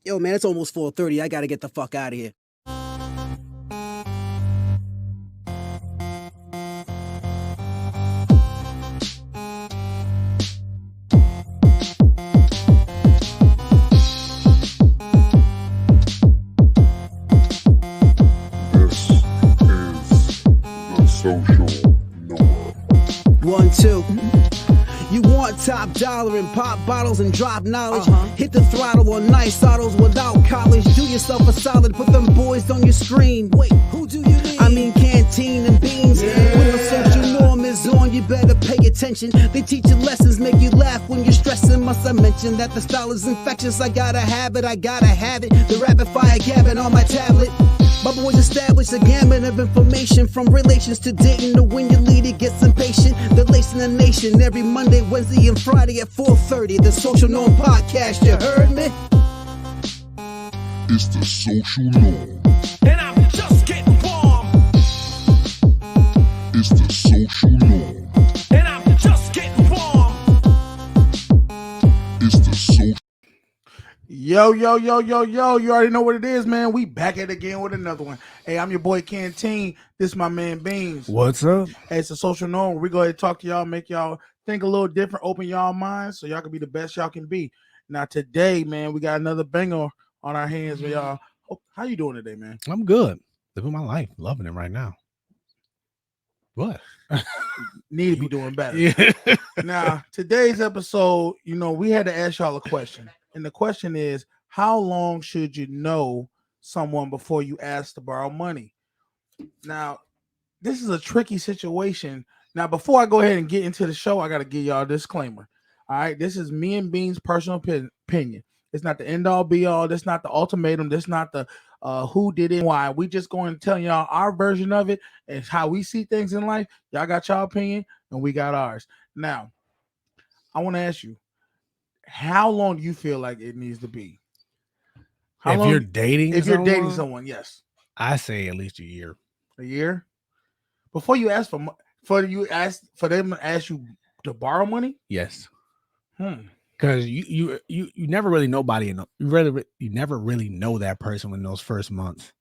Yo, man, it's almost 4:30. I gotta get the fuck out of here. This is the Social Norm. 1, 2. You want top dollar and pop bottles and drop knowledge. Hit the throttle on nice autos without college. Do yourself a solid, put them boys on your screen. Wait, who do you mean? I mean canteen and beans. When the social norm is on, you better pay attention. They teach you lessons, make you laugh when you're stressing. Must I mention that the style is infectious? I gotta have it, I gotta have it. The rapid fire gabbing on my tablet. My boys established a gamut of information, from relations to dating to when your leader gets impatient. They're lacing the nation every Monday, Wednesday, and Friday at 4:30. The Social Norm Podcast, you heard me? It's the Social Norm. And I'm just getting warm. It's the Social Norm. And I'm just getting warm. It's the Social. Yo, you already know what it is, man. We back at it again with another one. Hey, I'm your boy Canteen. This is my man Beans. What's up? Hey, it's a Social Norm. We go ahead and talk to y'all, make y'all think a little different, open y'all minds so y'all can be the best y'all can be. Now today, man, we got another banger on our hands with y'all. How you doing today, man? I'm good. Living my life. Loving it right now. What? Need to be doing better. Yeah. Now, today's episode, we had to ask y'all a question. And the question is, how long should you know someone before you ask to borrow money? Now, this is a tricky situation. Now, before I go ahead and get into the show, I got to give y'all a disclaimer. All right, this is me and Bean's personal opinion. It's not the end all be all. That's not the ultimatum. That's not the who did it and why. We just going to tell y'all our version of it and how we see things in life. Y'all got y'all opinion and we got ours. Now, I want to ask you, how long do you feel like it needs to be? If you're dating someone, yes. I say at least a year. A year? Before you ask for them to ask you to borrow money? Yes. Because you never really you never really know that person in those first months.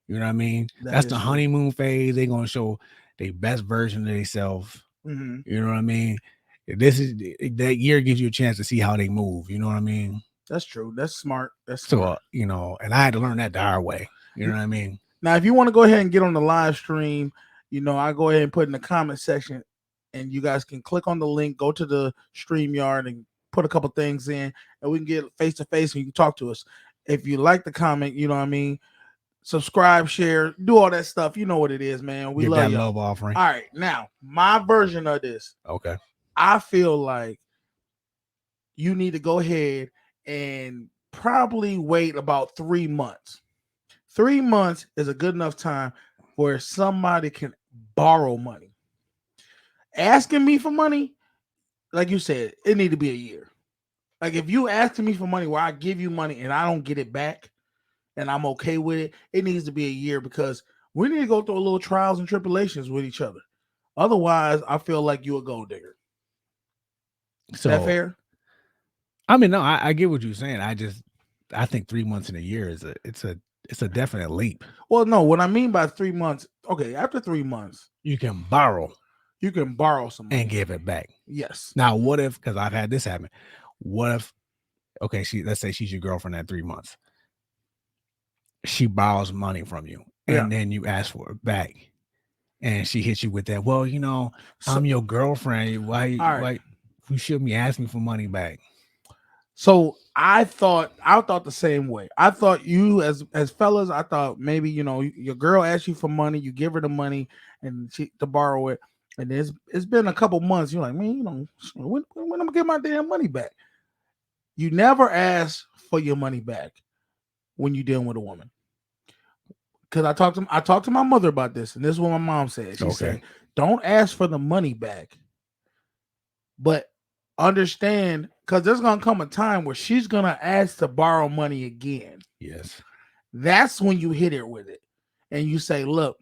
You know what I mean? That's the true. honeymoon phase. They're gonna show their best version of themselves. Mm-hmm. You know what I mean? That year gives you a chance to see how they move. You know what I mean? That's true. That's smart. That's So smart. and I had to learn that the hard way. You know what I mean? Now, if you want to go ahead and get on the live stream, I go ahead and put in the comment section, and you guys can click on the link, go to the StreamYard, and put a couple things in, and we can get face to face, and you can talk to us. If you like the comment, you know what I mean. Subscribe, share, do all that stuff. You know what it is, man. We Give love that you. love offering. All right, now my version of this. Okay. I feel like you need to go ahead and probably wait about 3 months. 3 months is a good enough time where somebody can borrow money. Asking me for money, like you said, it need to be a year. Like if you asking me for money where I give you money and I don't get it back and I'm okay with it, it needs to be a year because we need to go through a little trials and tribulations with each other. Otherwise, I feel like you're a gold digger. So Is that fair? I mean, no, I get what you're saying. I think 3 months in a year is it's a definite leap. Well, no, what I mean by 3 months, okay, after 3 months, You can borrow some money and give it back. Yes. Now, what if, because I've had this happen, what if, okay, let's say she's your girlfriend at 3 months. She borrows money from you and then you ask for it back. And she hits you with that, well, I'm your girlfriend. Why you shouldn't be asking me for money back? So I thought the same way. I thought you as fellas, I thought maybe your girl asks you for money, you give her the money and to borrow it, and it's been a couple months. You're like, man, when I'm gonna get my damn money back? You never ask for your money back when you're dealing with a woman. Because I talked to my mother about this, and this is what my mom said. She said, don't ask for the money back, but understand, because there's gonna come a time where she's gonna ask to borrow money again. Yes. That's when you hit her with it, and you say, "Look,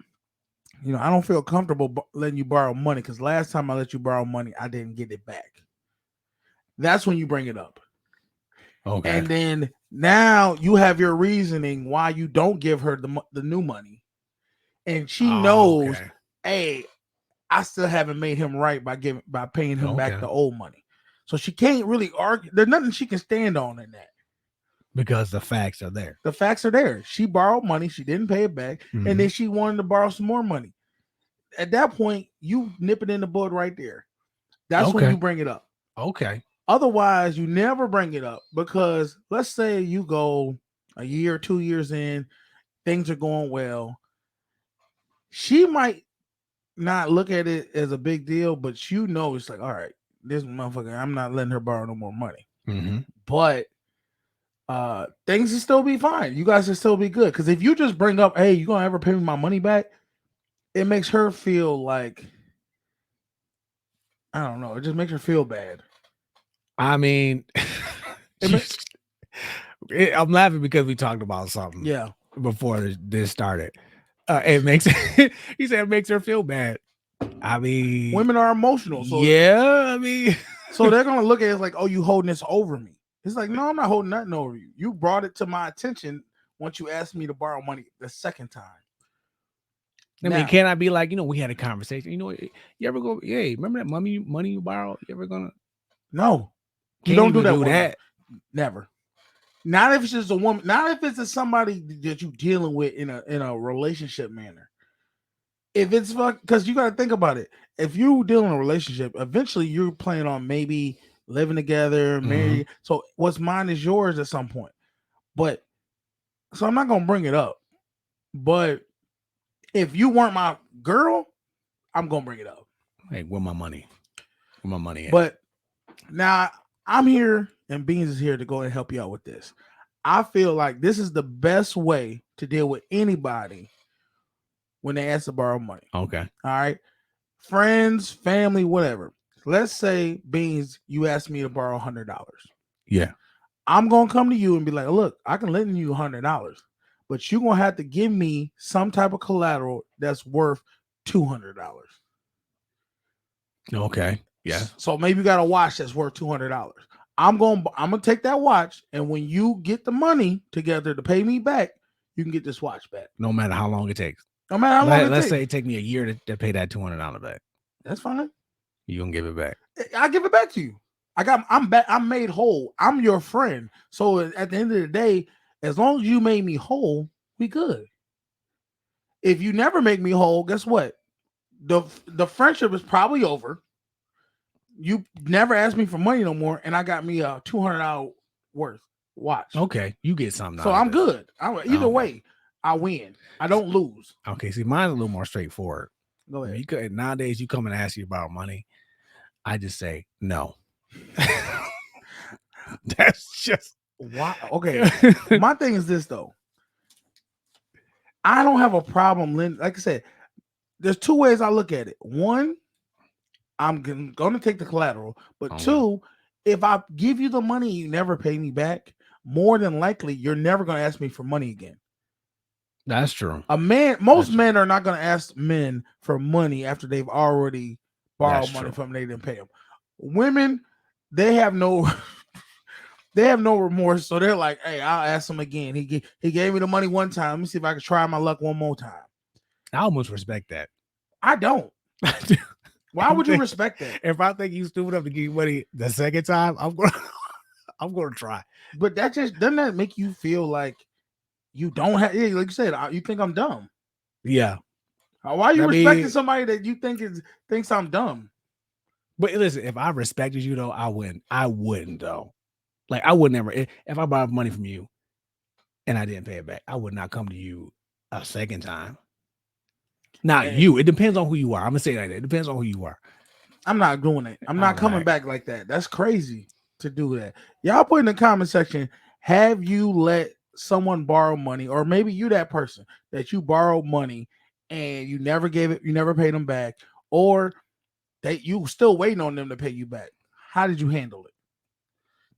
I don't feel comfortable letting you borrow money because last time I let you borrow money, I didn't get it back." That's when you bring it up. Okay. And then now you have your reasoning why you don't give her the new money. And she knows, Okay. hey, I still haven't made him right by paying him back Okay. the old money. So she can't really argue. There's nothing she can stand on in that. Because the facts are there. The facts are there. She borrowed money, she didn't pay it back, and then she wanted to borrow some more money. At that point, you nip it in the bud right there. That's when you bring it up. Okay. Otherwise, you never bring it up because let's say you go a year, 2 years in, things are going well. She might not look at it as a big deal, but you know it's like, all right, this motherfucker, I'm not letting her borrow no more money. But things will still be fine. You guys will still be good. Because if you just bring up, hey, you gonna ever pay me my money back? It makes her feel like, I don't know. It just makes her feel bad. I mean, I'm laughing because we talked about something. Yeah. Before this started, it makes he said it makes her feel bad. I mean, women are emotional. So yeah, I mean, so they're gonna look at it like, oh, you holding this over me. It's like, no, I'm not holding nothing over you. You brought it to my attention once you asked me to borrow money the second time. I mean, can I be like, we had a conversation. You ever go, hey, remember that money you borrowed? You ever gonna? No, you don't do that. Never. Not if it's just a woman. Not if it's somebody that you're dealing with in a relationship manner. If it's because you got to think about it. If you deal in a relationship, eventually you're planning on maybe living together, married. So what's mine is yours at some point. But so I'm not gonna bring it up. But if you weren't my girl, I'm gonna bring it up. Hey, where my money? Where my money at? But now I'm here, and Beans is here to go and help you out with this. I feel like this is the best way to deal with anybody when they ask to borrow money. Okay. All right. Friends, family, whatever. Let's say, Beans, you asked me to borrow $100. Yeah. I'm going to come to you and be like, look, I can lend you $100, but you're going to have to give me some type of collateral that's worth $200. Okay. Yeah. So maybe you got a watch that's worth $200. I'm gonna take that watch, and when you get the money together to pay me back, you can get this watch back. No matter how long it takes. No matter how long it takes. Let's say it take me a year to pay that $200 back. That's fine. You gonna give it back? I give it back to you. I'm back. I'm made whole. I'm your friend. So at the end of the day, as long as you made me whole, we good. If you never make me whole, guess what? The friendship is probably over. You never asked me for money no more, and I got me a $200 worth watch. Okay, you get something. So I'm good. Either way, I win. I don't lose. Okay, see, mine's a little more straightforward. Go ahead. Nowadays, you come and ask you about money, I just say no. That's just why. Okay, my thing is this though. I don't have a problem. Like I said, there's two ways I look at it. One, I'm going to take the collateral, but two, if I give you the money, you never pay me back. More than likely, you're never going to ask me for money again. That's true. Most men are not going to ask men for money after they've already borrowed money from them. They didn't pay them. Women, they have no remorse. So they're like, hey, I'll ask him again. He gave me the money one time. Let me see if I can try my luck one more time. I almost respect that. I don't. Why would you respect that? If I think you stupid enough to give you money the second time, I'm gonna try. But that just doesn't that make you feel like you don't have, like you said, you think I'm dumb. Yeah. Why are you respecting somebody that you thinks I'm dumb? But listen, if I respected you though, I wouldn't though. Like I would never, if I borrowed money from you and I didn't pay it back, I would not come to you a second time. Not you. It depends on who you are. I'm gonna say that. It depends on who you are. I'm not doing it. I'm not coming back like that. That's crazy to do that. Y'all put in the comment section, have you let someone borrow money, or maybe you that person that you borrowed money and you never gave it, you never paid them back, or that you still waiting on them to pay you back. How did you handle it?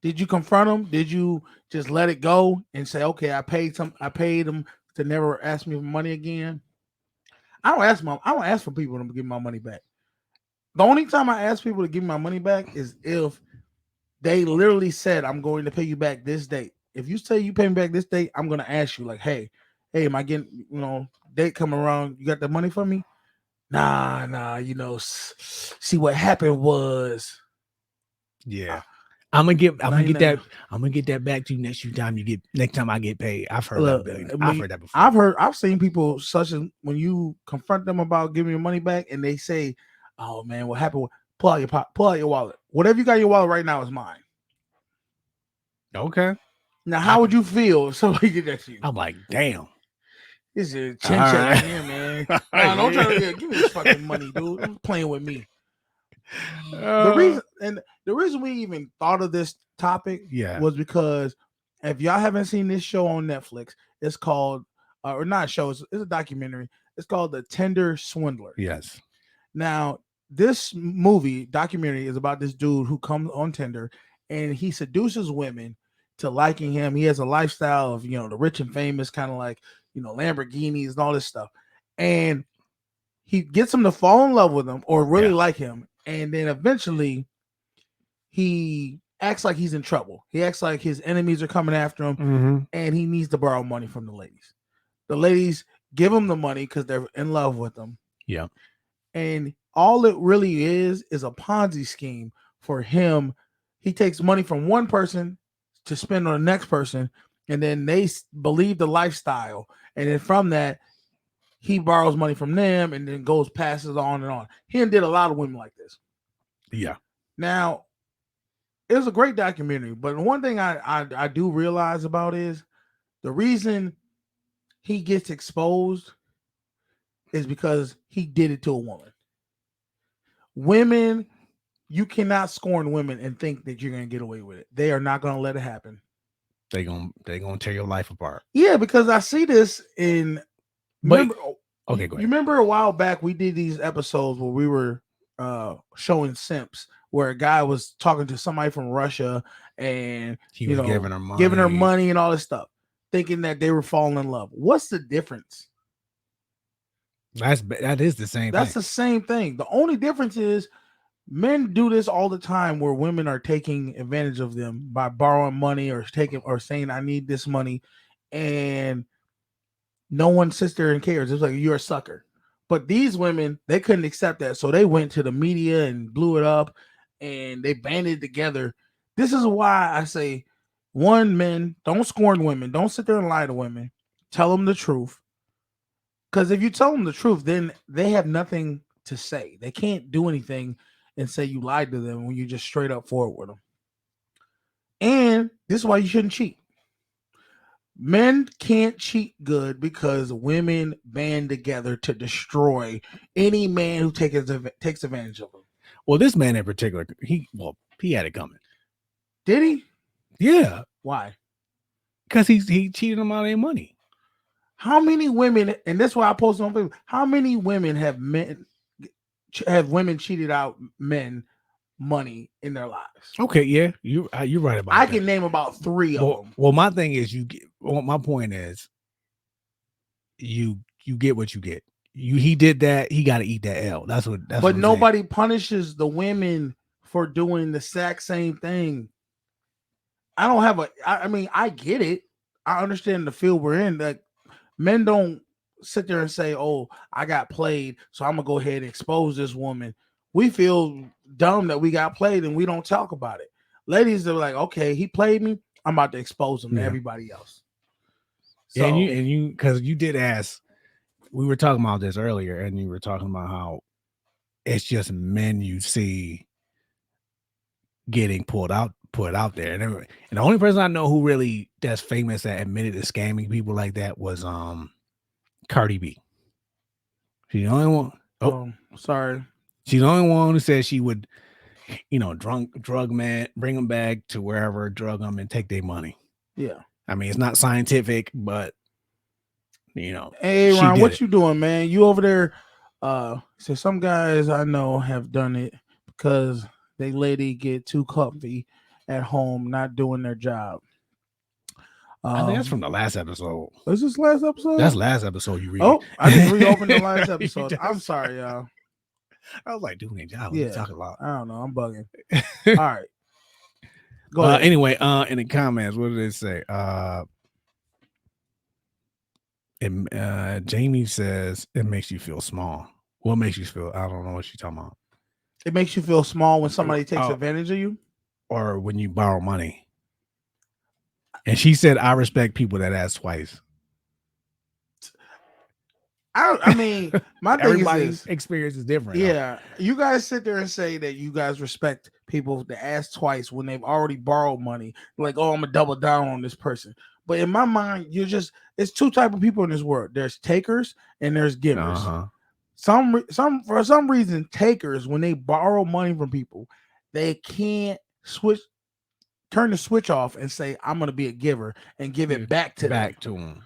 Did you confront them? Did you just let it go and say, okay, I paid them to never ask me for money again? I don't ask for people to give my money back. The only time I ask people to give my money back is if they literally said, I'm going to pay you back this date. If you say you pay me back this date, I'm going to ask you, like, hey, am I getting, date coming around? You got the money for me? Nah, see what happened was. Yeah. I'm gonna get nah. that back to you next time I get paid. I've heard Look, that. I've heard that before. I've seen people such as when you confront them about giving your money back and they say, oh man, what happened? Pull out your wallet. Whatever you got in your wallet right now is mine. Okay. Now, how would you feel if somebody did that to you? I'm like, damn. This is a chin check right here, man. Nah, don't try to give me this fucking money, dude. Don't playing with me. The reason we even thought of this topic was because if y'all haven't seen this show on Netflix, it's called or not show, it's a documentary. It's called The Tender Swindler. Yes. Now, this documentary is about this dude who comes on Tinder and he seduces women to liking him. He has a lifestyle of, the rich and famous, kind of like, Lamborghinis and all this stuff. And he gets them to fall in love with him or really like him. And then eventually he acts like he's in trouble. He acts like his enemies are coming after him and he needs to borrow money from the ladies. The ladies give him the money because they're in love with him. Yeah. And all it really is a Ponzi scheme for him. He takes money from one person to spend on the next person, and then they believe the lifestyle. And then from that, he borrows money from them and then passes on and on. He did a lot of women like this. Yeah. Now, it was a great documentary, but one thing I do realize about is the reason he gets exposed is because he did it to a woman. Women, you cannot scorn women and think that you're going to get away with it. They are not going to let it happen. They're going to tear your life apart. Yeah, because I see this in... Okay, go ahead. You remember a while back we did these episodes where we were showing simps, where a guy was talking to somebody from Russia and he was giving her money and all this stuff, thinking that they were falling in love. What's the difference? That is the same That's the same thing. The only difference is men do this all the time where women are taking advantage of them by borrowing money or saying, I need this money. And no one sits there and cares. It's like, you're a sucker. But these women, they couldn't accept that. So they went to the media and blew it up and they banded together. This is why I say, men, don't scorn women. Don't sit there and lie to women. Tell them the truth. Because if you tell them the truth, then they have nothing to say. They can't do anything and say you lied to them when you just straight up forward with them. And this is why you shouldn't cheat. Men can't cheat good because women band together to destroy any man who takes advantage of them. Well, this man in particular, he had it coming. Did he? Yeah. Why? Because he cheated them out of their money. How many women, and that's why I posted on Facebook, how many women have women cheated out men money in their lives? Okay, yeah, you're right about that. I can name about 3 of them. Well, my thing is my point is you get what you get. He did that, he got to eat that L. But nobody punishes the women for doing the exact same thing. I get it. I understand the field we're in. That men don't sit there and say, oh, I got played, so I'm going to go ahead and expose this woman. We feel dumb that we got played and we don't talk about it. Ladies are like, okay, he played me. I'm about to expose him to everybody else. So, and you, because you did ask, we were talking about this earlier, and you were talking about how it's just men you see getting put out there. And the only person I know who really that's famous that admitted to scamming people like that was Cardi B. She's the only one. Oh, sorry. She's the only one who said she would, drug man, bring them back to wherever, drug them and take their money. Yeah. I mean, it's not scientific, but Hey Ron, what you doing, man? You over there? So some guys I know have done it because they lady get too comfy at home, not doing their job. I think that's from the last episode. Is this last episode? That's last episode you read. Oh, I just reopened the last episode. I'm sorry, y'all. I was like, doing their job. What are you talking about? I don't know. I'm bugging. All right. Go ahead. Anyway, in the comments, what did it say? Jamie says it makes you feel small. What makes you feel? I don't know what she's talking about. It makes you feel small when somebody takes Oh. advantage of you. Or when you borrow money. And she said, I respect people that ask twice. I mean, my thing Everybody's is this. experience is different. Yeah, you guys sit there and say that you guys respect people that ask twice when they've already borrowed money. Like, oh, I'm gonna double down on this person. But in my mind, it's two type of people in this world. There's takers and there's givers. Some for some reason, takers, when they borrow money from people, they can't turn the switch off and say, I'm gonna be a giver and give it back to them.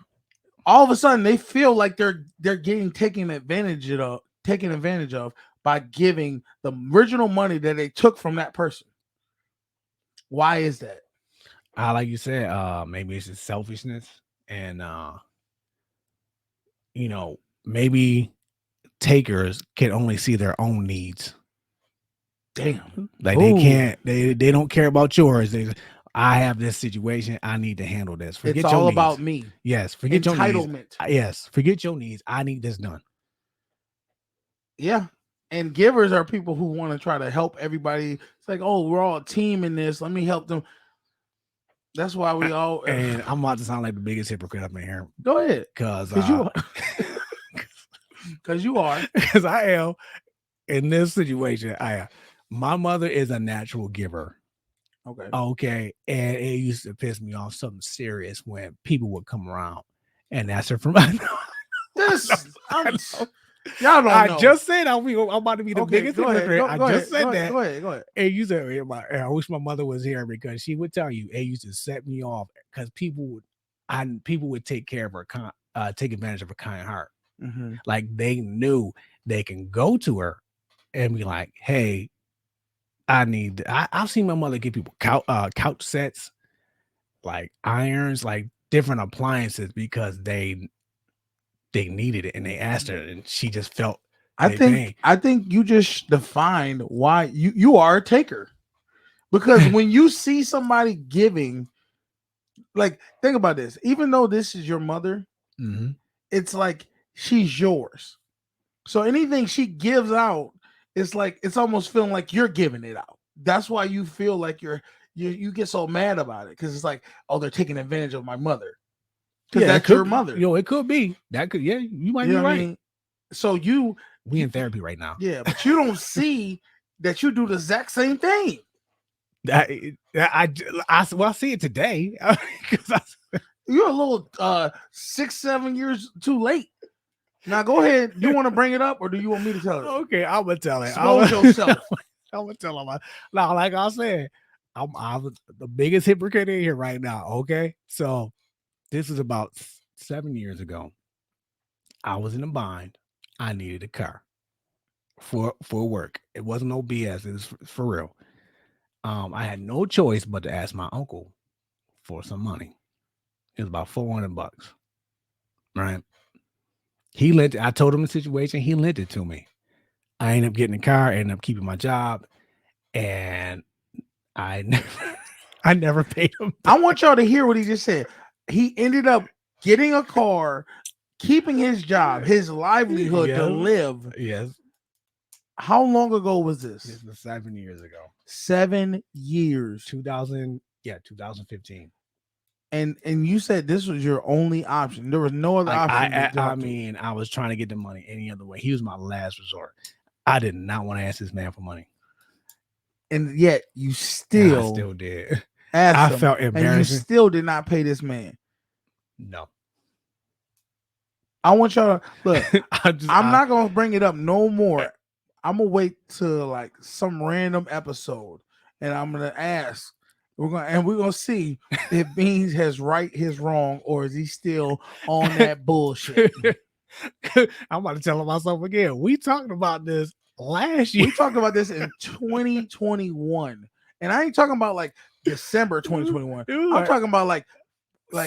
All of a sudden they feel like they're getting taken advantage of by giving the original money that they took from that person. Why is that? Like you said, maybe it's just selfishness, and maybe takers can only see their own needs. Damn, like they can't, they don't care about yours. I have this situation. I need to handle this. It's all about me. Yes. Forget your needs. Entitlement. Yes. Forget your needs. I need this done. Yeah. And givers are people who want to try to help everybody. It's like, oh, we're all a team in this. Let me help them. That's why we all. And I'm about to sound like the biggest hypocrite up in here. Go ahead. Because you are. Because I am in this situation. My mother is a natural giver. Okay. And it used to piss me off something serious when people would come around and ask her for money. Y'all don't know. I just said I'm about to be the biggest hypocrite. I just said that. Go ahead. And you said, I wish my mother was here because she would tell you, it used to set me off because people would take care of her, take advantage of her kind heart. Mm-hmm. Like they knew they can go to her and be like, hey, I've seen my mother give people couch sets, like irons, like different appliances because they needed it and they asked her and she just felt. I think you just defined why you are a taker, because when you see somebody giving, like, think about this. Even though this is your mother, it's like she's yours. So anything she gives out, it's like it's almost feeling like you're giving it out. That's why you feel like you get so mad about it, because it's like, oh, they're taking advantage of my mother. Because that's your mother. It could be. That could, you might be right. I mean? So we in therapy right now. Yeah, but you don't see that you do the exact same thing. I see it today. You're a little 6-7 years too late. Now go ahead. You want to bring it up, or do you want me to tell it? Okay, I'm gonna tell it. Expose yourself. I'm gonna tell him. Now, like I said, I'm the biggest hypocrite in here right now. Okay, so this is about 7 years ago. I was in a bind. I needed a car for work. It wasn't no BS. It was for real. I had no choice but to ask my uncle for some money. It was about $400, right? He lent. I told him the situation. He lent it to me. I ended up getting a car. I ended up keeping my job, and I never paid him back. I want y'all to hear what he just said. He ended up getting a car, keeping his job, his livelihood to live. Yes. How long ago was this? This was 7 years ago. 7 years. 2015. And you said this was your only option. There was no other option. I mean, I was trying to get the money any other way. He was my last resort. I did not want to ask this man for money. And yet you still did. I felt embarrassed. And you still did not pay this man. No. I want y'all to look. I'm not gonna bring it up no more. I'm gonna wait till like some random episode, and I'm gonna ask. We're gonna see if Beans has right his wrong, or is he still on that bullshit. I'm about to tell him myself again. We talked about this last year. We talked about this in 2021, and I ain't talking about like December 2021. I'm talking about like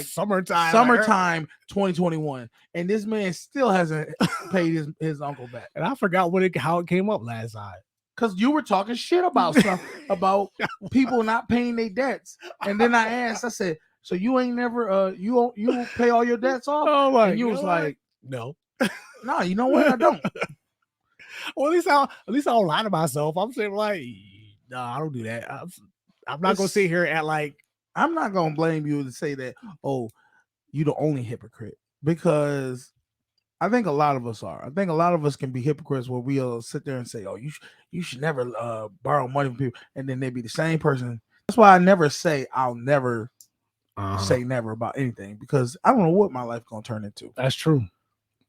summertime 2021, and this man still hasn't paid his uncle back. And I forgot how it came up last time. because you were talking shit about stuff about people not paying their debts, and then I asked, I said, "So you ain't never you pay all your debts off?" Oh my And you was God. like, No. "No, you know what? I don't." Well, at least I don't lie to myself. I'm saying like, no, I don't do that. I'm not gonna sit here at like. I'm not gonna blame you to say that. Oh, you the only hypocrite, because I think a lot of us are. I think a lot of us can be hypocrites where we'll sit there and say, "Oh, you should never borrow money from people," and then they be the same person. That's why I never say I'll never say never about anything, because I don't know what my life gonna turn into. That's true.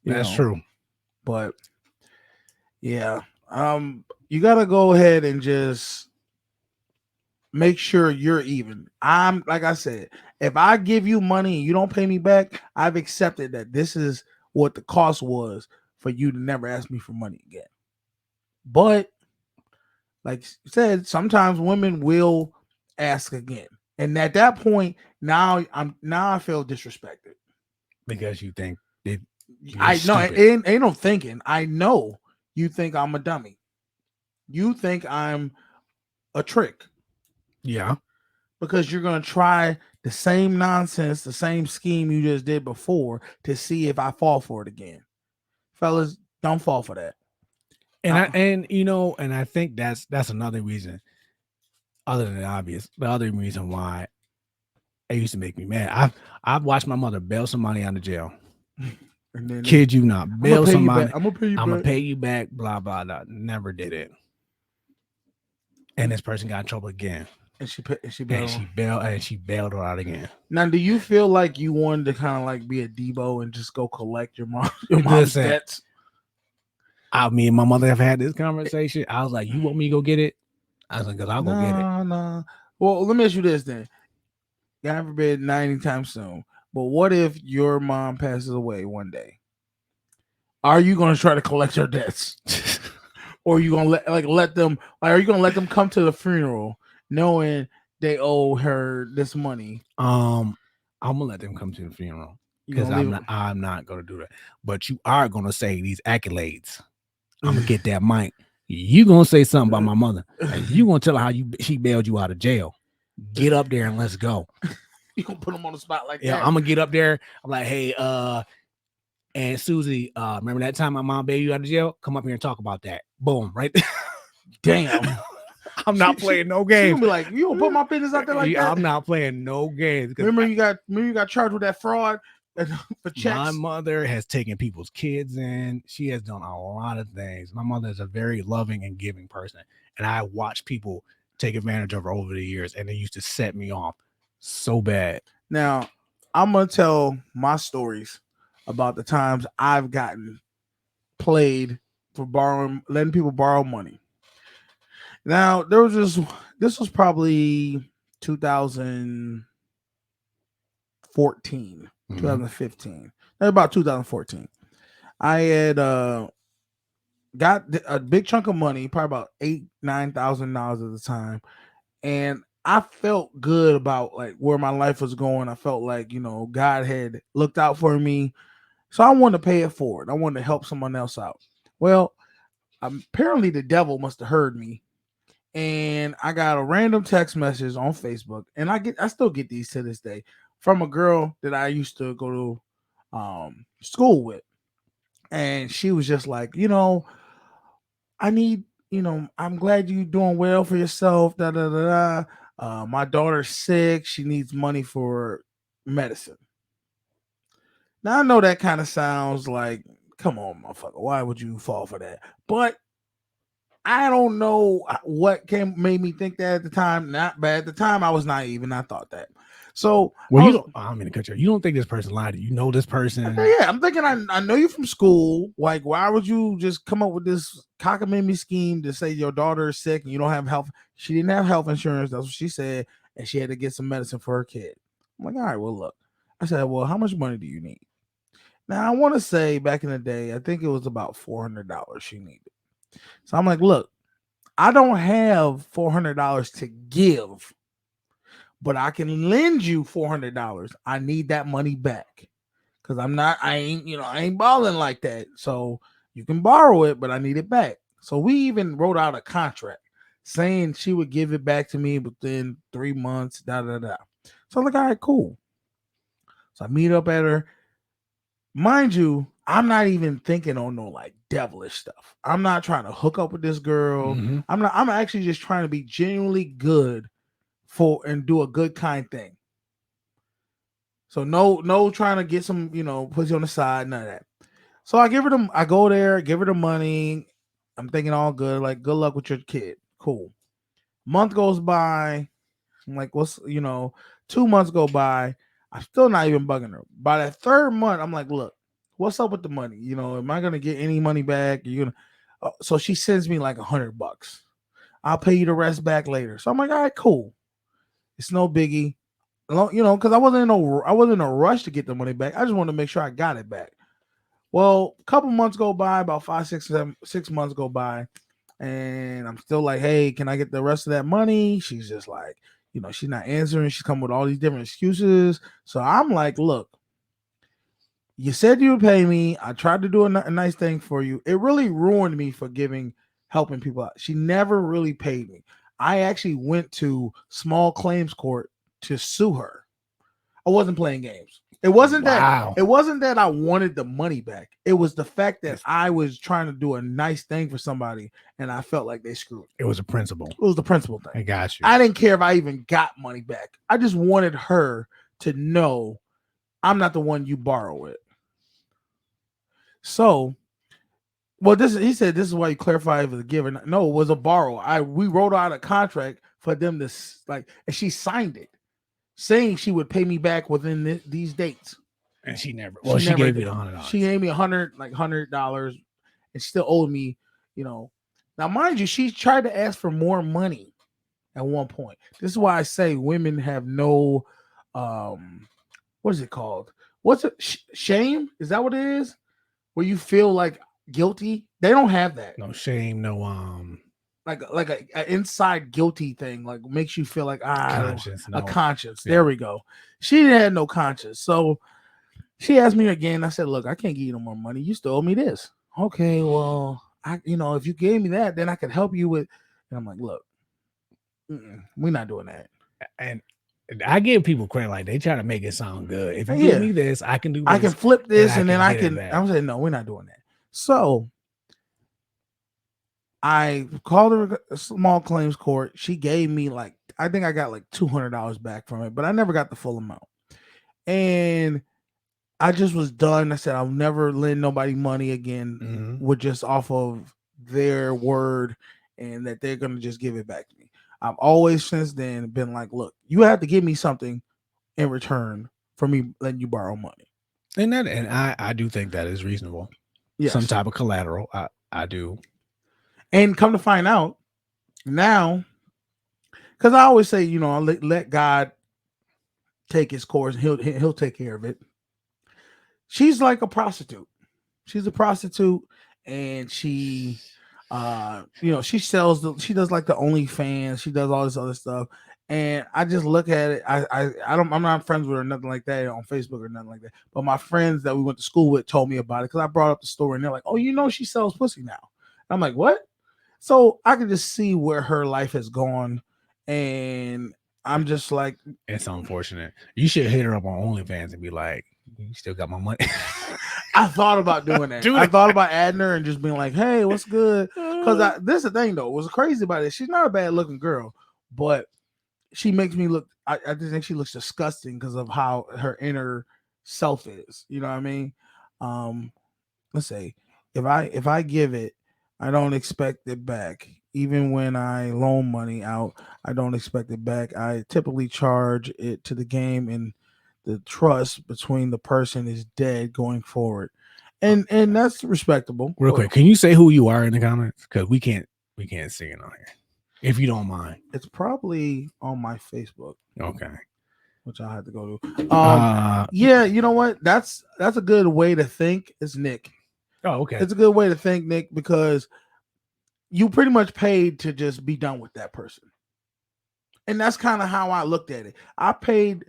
That's true. But yeah, you gotta go ahead and just make sure you're even. I'm like I said, if I give you money and you don't pay me back, I've accepted that this is what the cost was for you to never ask me for money again. But like you said, sometimes women will ask again. And at that point, now I feel disrespected. Because you think it, I know it ain't no thinking. I know you think I'm a dummy. You think I'm a trick. Yeah. Because you're going to try the same nonsense, the same scheme you just did before to see if I fall for it again. Fellas, don't fall for that. And I think that's another reason, other than the obvious, the other reason why it used to make me mad. I've watched my mother bail somebody out of jail. And then Kid you not, bail somebody. I'm gonna pay you back. Blah blah blah. Never did it. And this person got in trouble again. And she bailed her out again. Now, do you feel like you wanted to kind of like be a Debo and just go collect your mom's debts? Me and my mother have had this conversation. I was like, "You want me to go get it?" I was like, "Cause I'll go get it." No. Well, let me ask you this then. God forbid, not anytime soon. But what if your mom passes away one day? Are you going to try to collect her debts, or are you going to let them? Like, are you going to let them come to the funeral knowing they owe her this money? I'm gonna let them come to the funeral because I'm not gonna do that. But you are gonna say these accolades. I'm gonna get that mic. You gonna say something about my mother, and you gonna tell her how she bailed you out of jail. Get up there and let's go. You gonna put them on the spot like that? Yeah, I'm gonna get up there. I'm like, hey, and Susie, remember that time my mom bailed you out of jail? Come up here and talk about that. Boom, right there. Damn. I'm not playing no games. She gonna be like, you gonna put my business out there like that? I'm not playing no games. Remember you got charged with that fraud for checks. My mother has taken people's kids in. She has done a lot of things. My mother is a very loving and giving person, and I watch people take advantage of her over the years, and they used to set me off so bad. Now, I'm gonna tell my stories about the times I've gotten played for letting people borrow money. Now, this was probably 2014, 2015, about 2014. I had got a big chunk of money, probably about $8,000-9,000 at the time, and I felt good about like where my life was going. I felt like, God had looked out for me. So I wanted to pay it forward. I wanted to help someone else out. Well, apparently the devil must have heard me. And I got a random text message on Facebook. And I still get these to this day from a girl that I used to go to school with. And she was just like, I need, I'm glad you're doing well for yourself. Da da da da. My daughter's sick. She needs money for medicine. Now I know that kind of sounds like, come on, motherfucker. Why would you fall for that? But I don't know what made me think that at the time. Not bad. At the time, I was naive and I thought that. So, I'm in the country. You don't think this person lied to you? You know this person? Yeah, I'm thinking I know you from school. Like, why would you just come up with this cockamamie scheme to say your daughter is sick and you don't have health? She didn't have health insurance. That's what she said, and she had to get some medicine for her kid. I'm like, all right, well, look. I said, well, how much money do you need? Now, I want to say back in the day, I think it was about $400 she needed. So I'm like, look, I don't have $400 to give, but I can lend you $400. I need that money back because I ain't balling like that. So you can borrow it, but I need it back. So we even wrote out a contract saying she would give it back to me within 3 months. Da da da. So I'm like, all right, cool. So I meet up at her. Mind you, I'm not even thinking on no like devilish stuff. I'm not trying to hook up with this girl. Mhm. I'm actually just trying to be genuinely good for and do a good kind thing. So no trying to get some, pussy on the side, none of that. So I go there, give her the money. I'm thinking all good, like good luck with your kid. Cool. Month goes by. I'm like, 2 months go by. I'm still not even bugging her. By that third month, I'm like, look, what's up with the money? Am I gonna get any money back? You gonna so she sends me like $100. I'll pay you the rest back later. So I'm like, all right, cool. It's no biggie. Because I wasn't in a rush to get the money back. I just wanted to make sure I got it back. Well, a couple months go by, about 5, 6, 7, 6 months go by, and I'm still like, hey, can I get the rest of that money? She's just like, she's not answering. She's coming with all these different excuses. So I'm like, look, you said you would pay me. I tried to do a nice thing for you. It really ruined me for helping people out. She never really paid me. I actually went to small claims court to sue her. I wasn't playing games. It wasn't that I wanted the money back. It was the fact that I was trying to do a nice thing for somebody and I felt like they screwed. It was a principle. It was the principle thing. I got you. I didn't care if I even got money back. I just wanted her to know I'm not the one you borrow it. So, he said this is why you clarify if it's a give or not. No, it was a borrow. We wrote out a contract for them to and she signed it, saying she would pay me back within these dates. And she never. Well, she gave you $100. She gave me $100, and still owed me. Now, mind you, she tried to ask for more money at one point. This is why I say women have no, what is it called? What's it? Shame? Is that what it is? Where you feel like guilty? They don't have that. No shame. No like a inside guilty thing, like makes you feel like conscience. A conscience. Yeah. There we go. She had no conscience, so she asked me again. I said, "Look, I can't give you no more money. You still owe me this." Okay, well, if you gave me that, then I could help you with. And I'm like, "Look, we're not doing that." And I give people credit, like they try to make it sound good. If you give me this, I can do this. I can flip this, and then I can. I'm saying, no, we're not doing that. So I called her a small claims court. She gave me I think I got like $200 back from it, but I never got the full amount. And I just was done. I said, I'll never lend nobody money again with just off of their word and that they're going to just give it back to me. I've always since then been like, look, you have to give me something in return for me letting you borrow money. And I do think that is reasonable. Yes. Some type of collateral. I do. And come to find out now, because I always say, I'll let God take his course. He'll take care of it. She's like a prostitute. She's a prostitute, and she, she she does like the OnlyFans. She does all this other stuff, and I just look at it. I'm not friends with her, nothing like that on Facebook or nothing like that. But my friends that we went to school with told me about it because I brought up the story, and they're like, "Oh, she sells pussy now." I'm like, "What?" So I can just see where her life has gone, and I'm just like, it's unfortunate. You should hit her up on OnlyFans and be like, "You still got my money." I thought about doing that. I thought about adding her and just being like, "Hey, what's good?" Because this is the thing though. What's crazy about it? She's not a bad looking girl, but she makes me look. I just think she looks disgusting because of how her inner self is. You know what I mean? Let's say if I give it, I don't expect it back. Even when I loan money out, I don't expect it back. I typically charge it to the game, and the trust between the person is dead going forward. And that's respectable. Real quick, can you say who you are in the comments? Because we can't see it on here. If you don't mind. It's probably on my Facebook. Okay. Which I have to go to. Yeah, you know what? That's a good way to think. It's Nick. Oh, okay. It's a good way to think, Nick, because you pretty much paid to just be done with that person. And that's kind of how I looked at it. I paid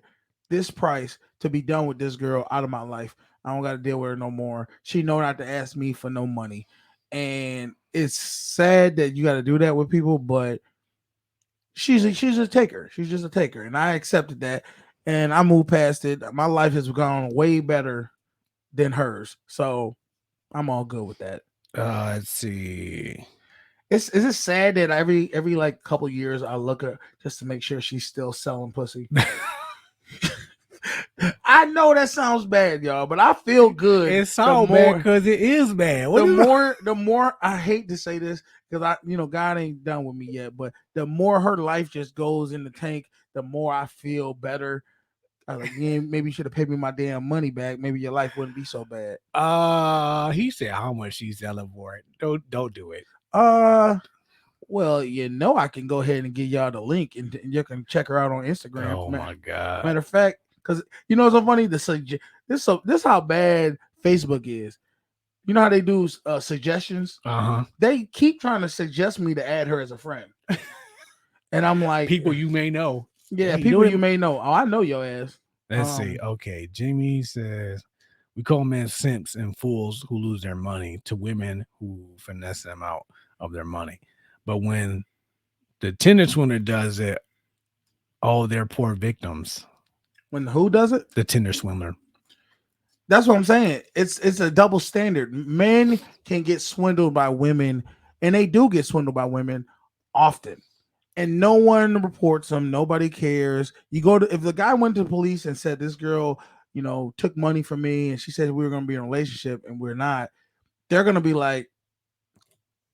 this price to be done with this girl out of my life. I don't got to deal with her no more. She know not to ask me for no money. And it's sad that you got to do that with people, but she's a taker. She's just a taker, and I accepted that, and I moved past it. My life has gone way better than hers, so I'm all good with that. Let's see. It's just sad that every like couple years I look at her just to make sure she's still selling pussy. I know that sounds bad, y'all, but I feel good. It sounds bad because it is bad. The more I hate to say this because God ain't done with me yet, but the more her life just goes in the tank, the more I feel better. I was like, yeah, maybe you should have paid me my damn money back. Maybe your life wouldn't be so bad. He said how much she's selling for it. Don't do it. Well, I can go ahead and give y'all the link, and you can check her out on Instagram. Oh my god! Matter of fact, because it's so funny. This how bad Facebook is. You know how they do suggestions? They keep trying to suggest me to add her as a friend, and I'm like, people you may know. Yeah, people you may know. Oh, I know your ass. Let's see. Okay, Jimmy says we call men simps and fools who lose their money to women who finesse them out of their money. But when the Tinder swindler does it, oh, they're poor victims. When who does it? The Tinder swindler. That's what I'm saying. It's a double standard. Men can get swindled by women, and they do get swindled by women often. And no one reports them. Nobody cares. You go to if the guy went to the police and said this girl, took money from me, and she said we were going to be in a relationship, and we're not. They're going to be like,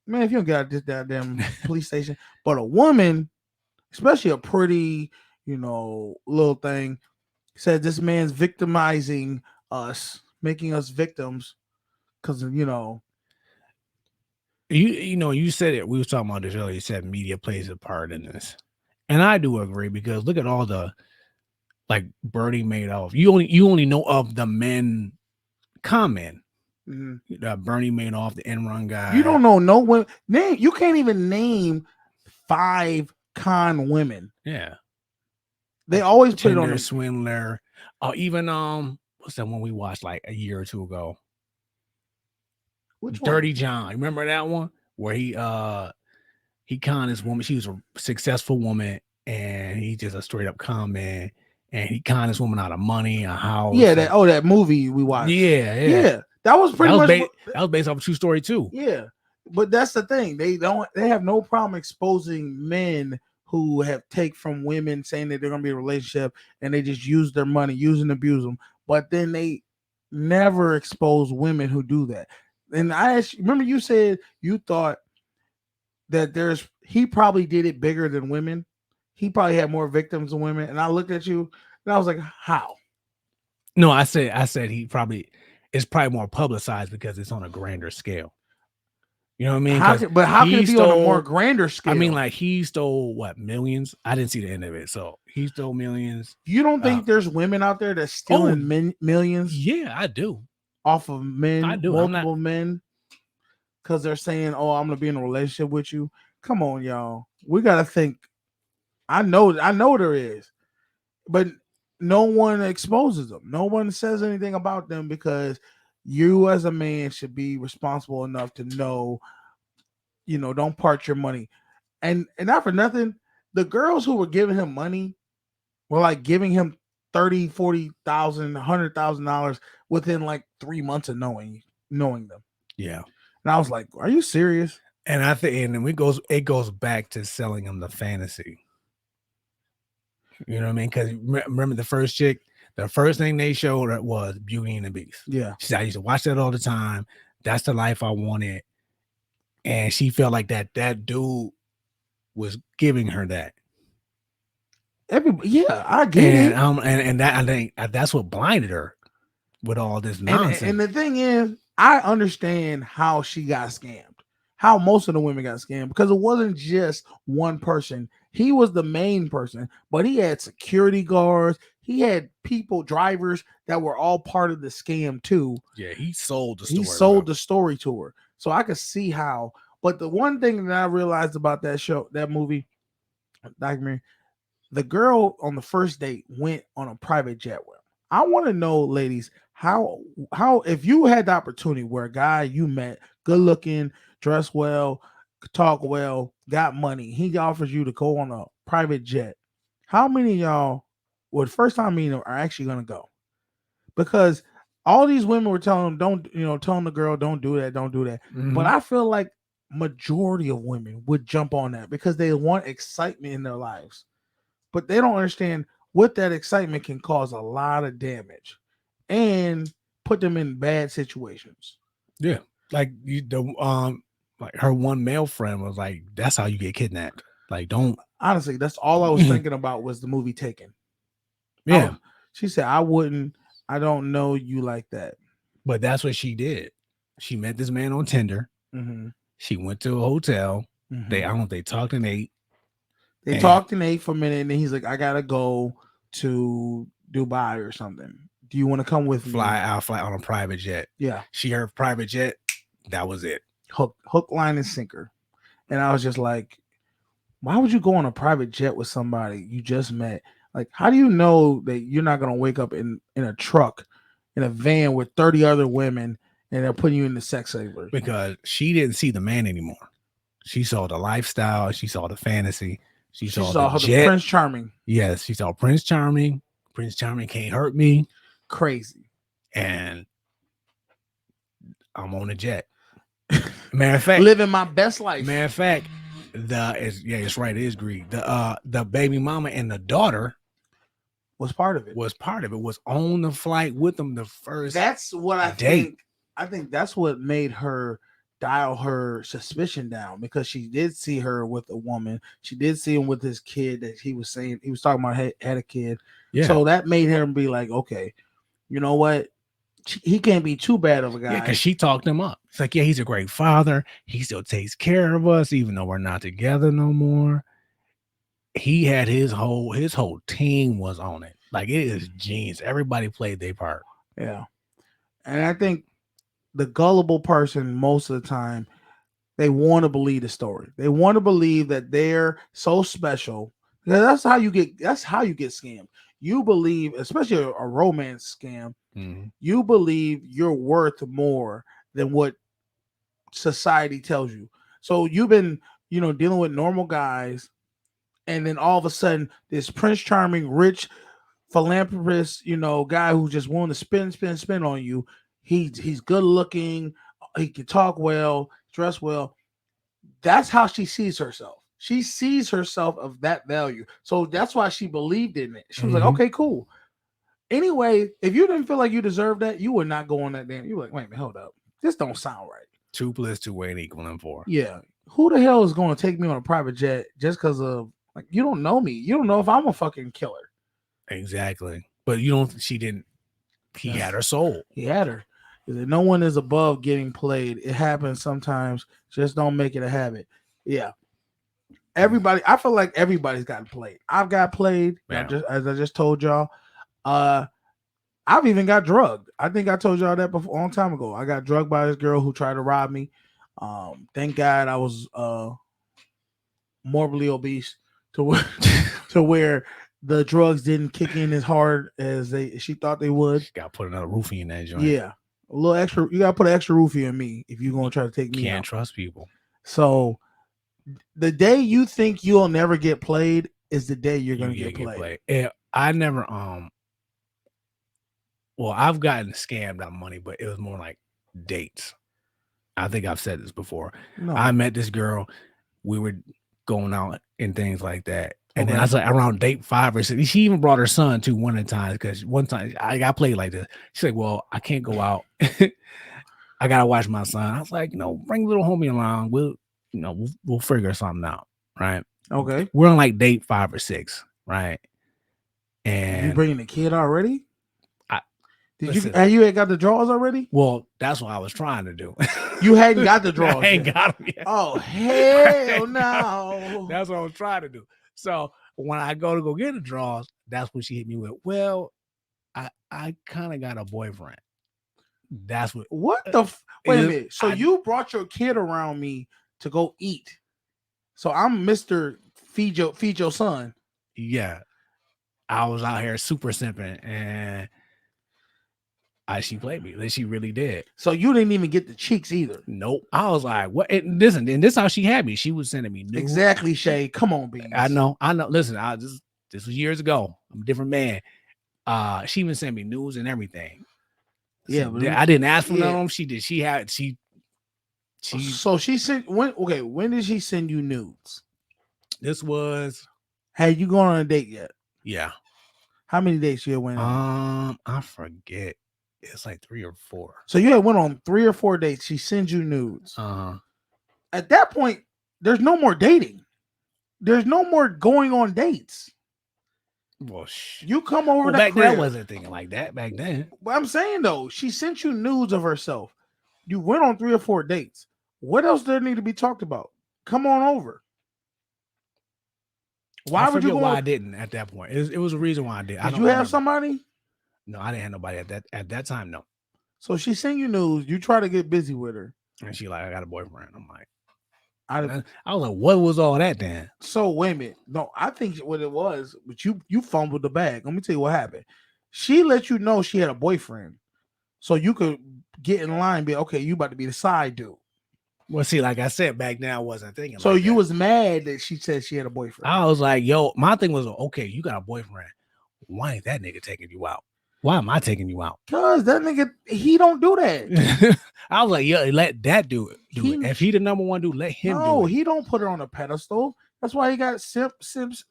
man, if you don't get out this goddamn police station. But a woman, especially a pretty, little thing, said this man's victimizing us, making us victims, because You said it. We were talking about this earlier. You said media plays a part in this, and I do agree because look at all the like Bernie Madoff. You only know of the men comment. Bernie Madoff, the Enron guy. You don't know no women. You can't even name 5 con women. Yeah, they always put it on the swindler. Even what's that one we watched like a year or two ago? Which Dirty one? John. Remember that one where he conned this woman. She was a successful woman, and he just a straight up con man, and he conned this woman out of money, a house. Yeah, that movie we watched. Yeah. That was pretty much that was based off a true story too. Yeah, but that's the thing. They have no problem exposing men who have take from women, saying that they're gonna be in a relationship, and they just use their money, use and abuse them. But then they never expose women who do that. And I asked, remember you said you thought that he probably did it bigger than women. He probably had more victims than women. And I looked at you and I was like, how? No, I said it's probably more publicized because it's on a grander scale. You know what I mean? How can it be on a more grander scale? I mean, like he stole what, millions? I didn't see the end of it. So he stole millions. You don't think there's women out there that's stealing millions? Yeah, I do. Off of men, I do. multiple men, because they're saying, "Oh, I'm gonna be in a relationship with you." Come on, y'all. We gotta think. I know there is, but no one exposes them. No one says anything about them because you, as a man, should be responsible enough to know, don't part your money, and not for nothing. The girls who were giving him money were like giving him $30,000, $40,000, $100,000 within like 3 months of knowing them. Yeah. And I was like, are you serious? And I think, and it goes back to selling them the fantasy. You know what I mean? Because remember the first chick, the first thing they showed her was Beauty and the Beast. Yeah. She said, I used to watch that all the time. That's the life I wanted. And she felt like that dude was giving her that. Yeah, I get it. And that, I think that's what blinded her with all this nonsense. And the thing is, I understand how she got scammed, how most of the women got scammed, because it wasn't just one person. He was the main person, but he had security guards. He had drivers that were all part of the scam too. Yeah, he sold the story. He sold the story to her. So I could see how. But the one thing that I realized about that movie, documentary, the girl on the first date went on a private jet with him. I want to know, ladies, how if you had the opportunity where a guy you met, good looking, dress well, talk well, got money. He offers you to go on a private jet. How many of y'all would first time meeting him are actually gonna go? Because all these women were telling him, don't, telling the girl, don't do that, don't do that. But I feel like majority of women would jump on that because they want excitement in their lives. But they don't understand what that excitement can cause a lot of damage and put them in bad situations. Yeah. Like like her one male friend was like, that's how you get kidnapped. Like, don't. Honestly, that's all I was thinking about was the movie Taken. Yeah. She said, I don't know you like that. But that's what she did. She met this man on Tinder. Mm-hmm. She went to a hotel. Mm-hmm. They talked and ate. They talked and ate for a minute, and then he's like, I gotta go to Dubai or something. Do you want to come with me? I'll fly on a private jet. Yeah. She heard private jet. That was it. Hook, line, and sinker. And I was just like, why would you go on a private jet with somebody you just met? Like, how do you know that you're not gonna wake up in a truck, in a van with 30 other women, and they're putting you in the sex saver? Because she didn't see the man anymore. She saw the lifestyle. She saw the fantasy. She saw the jet. Prince Charming. Yes, she saw Prince Charming. Prince Charming can't hurt me. Crazy. And I'm on a jet. Matter of fact, living my best life. Matter of fact, it's right. It is greed. The baby mama and the daughter was part of it. Was on the flight with them the first. That's what I think. I think that's what made her dial her suspicion down, because she did see her with a woman. She did see him with his kid that he was saying he was talking about had a kid. Yeah. So that made him be like, okay, you know what? He can't be too bad of a guy. Yeah, because she talked him up. It's like, yeah, he's a great father. He still takes care of us, even though we're not together no more. He had his whole team was on it. Like, it is genius. Everybody played their part. Yeah. And I think the gullible person, most of the time, they want to believe the story. They want to believe that they're so special. That's how you get scammed. You believe, especially a romance scam, you believe you're worth more than what society tells you. So you've been, dealing with normal guys, and then all of a sudden this Prince Charming, rich philanthropist, guy who just wanted to spin on you. He's good looking, he can talk well, dress well. That's how she sees herself. She sees herself of that value. So that's why she believed in it. She was like, okay, cool. Anyway, if you didn't feel like you deserved that, you would not go on that damn. You were like, wait a minute, hold up. This don't sound right. 2 + 2 ain't equaling 4. Yeah. Who the hell is going to take me on a private jet just because of, like, you don't know me. You don't know if I'm a fucking killer. Exactly. But he had her soul. He had her. No one is above getting played. It happens sometimes. Just don't make it a habit. Yeah. Everybody, I feel like everybody's gotten played. I've got played, as I just told y'all. I've even got drugged. I think I told y'all that before, a long time ago. I got drugged by this girl who tried to rob me. Thank God I was morbidly obese to where the drugs didn't kick in as hard as she thought they would. She got to put another roofie in that joint. Yeah, a little extra. You got to put an extra roofie in me if you're gonna try to take me. Can't trust people. So the day you think you'll never get played is the day you're gonna get played. Yeah, I never well, I've gotten scammed out of money, but it was more like dates. I think I've said this before. No. I met this girl. We were going out and things like that. And then I was like around date 5 or 6. She even brought her son too one of the times, because one time I got played like this. She's like, well, I can't go out. I got to watch my son. I was like, bring little homie along. We'll figure something out. Right. Okay. We're on like date 5 or 6. Right. And you bringing the kid already? Have you got the draws already? Well, that's what I was trying to do. You hadn't got the draws. I ain't got them yet. Oh, hell no. That's what I was trying to do. So when I go get the draws, that's what she hit me with. Well, I kind of got a boyfriend. That's what. What the? Wait a minute. So you brought your kid around me to go eat. So I'm Mr. Feed your son. Yeah. I was out here super simping, and She played me. She really did. So you didn't even get the cheeks either. Nope. I was like, what? And listen, and this how she had me. She was sending me nudes. Exactly, Shay. Come on, Beans. I know. Listen, this was years ago. I'm a different man. She even sent me news and everything. Yeah, So, but I didn't ask for none of yeah. them. She did. She. So she sent when did she send you nudes? This was. Had you gone on a date yet? Yeah. How many dates you had went on? I forget. It's like 3 or 4. So you had went on 3 or 4 dates. She sends you nudes. At that point, there's no more dating. There's no more going on dates. Well, you come over to back crib. then I wasn't thinking like that back then. But I'm saying though, she sent you nudes of herself. You went on 3 or 4 dates. What else did need to be talked about? Come on over. Why would you go? Why I didn't at that point? It was a reason why I did. Did you have somebody? No, I didn't have nobody at that time. No. So she sent you nudes. You try to get busy with her, and she like, I got a boyfriend. I'm like, I was like, what was all that then? So wait a minute. No, I think what it was, but you fumbled the bag. Let me tell you what happened. She let you know she had a boyfriend, so you could get in line and be okay. You about to be the side dude. Well, see, like I said, back then I wasn't thinking. So like you that. was mad that she said she had a boyfriend. I was like, yo, my thing was, okay, you got a boyfriend. Why ain't that nigga taking you out? Why am I taking you out? Cause that nigga, he don't do that. I was like, yeah, let that do it. If he the number one dude, let him do it. No, he don't put her on a pedestal. That's why he got Simps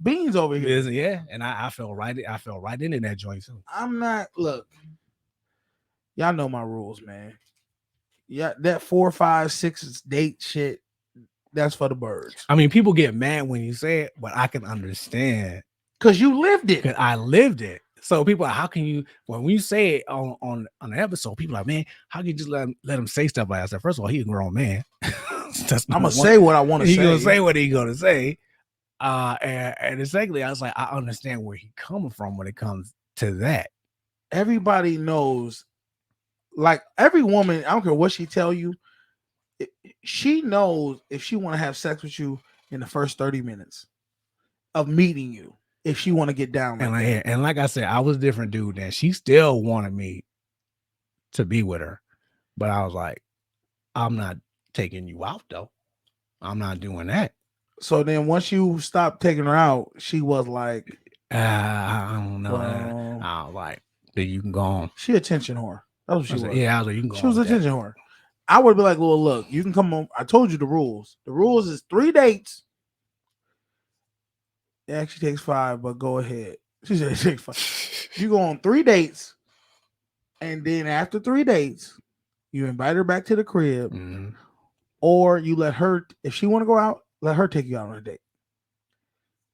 Beans over here. Yeah, and I fell right into that joint too. I'm not. Look, y'all know my rules, man. Yeah, that 4, 5, 6 date shit. That's for the birds. I mean, people get mad when you say it, but I can understand because you lived it. Because I lived it. So people are, how can you, when you say it on an episode, people are like, man, how can you just let him say stuff like that? I said, first of all, he's a grown man. I'm gonna say what I want to say. He's gonna say what he's gonna say. And secondly, I was like, I understand where he's coming from when it comes to that. Everybody knows, like every woman, I don't care what she tell you, she knows if she want to have sex with you in the first 30 minutes of meeting you. If she want to get down, and like I said, I was a different dude then. She still wanted me to be with her, but I was like, I'm not taking you out though. I'm not doing that. So then once you stopped taking her out, she was like, I don't know. I was like, then you can go on. She attention whore. That's what she was. Yeah, I was like, you can go. She was attention whore. I would be like, well, look, you can come on. I told you the rules. The rules is 3 dates. It actually takes 5, but go ahead. She said it takes 5. You go on 3 dates, and then after 3 dates, you invite her back to the crib, or you let her, if she want to go out, let her take you out on a date.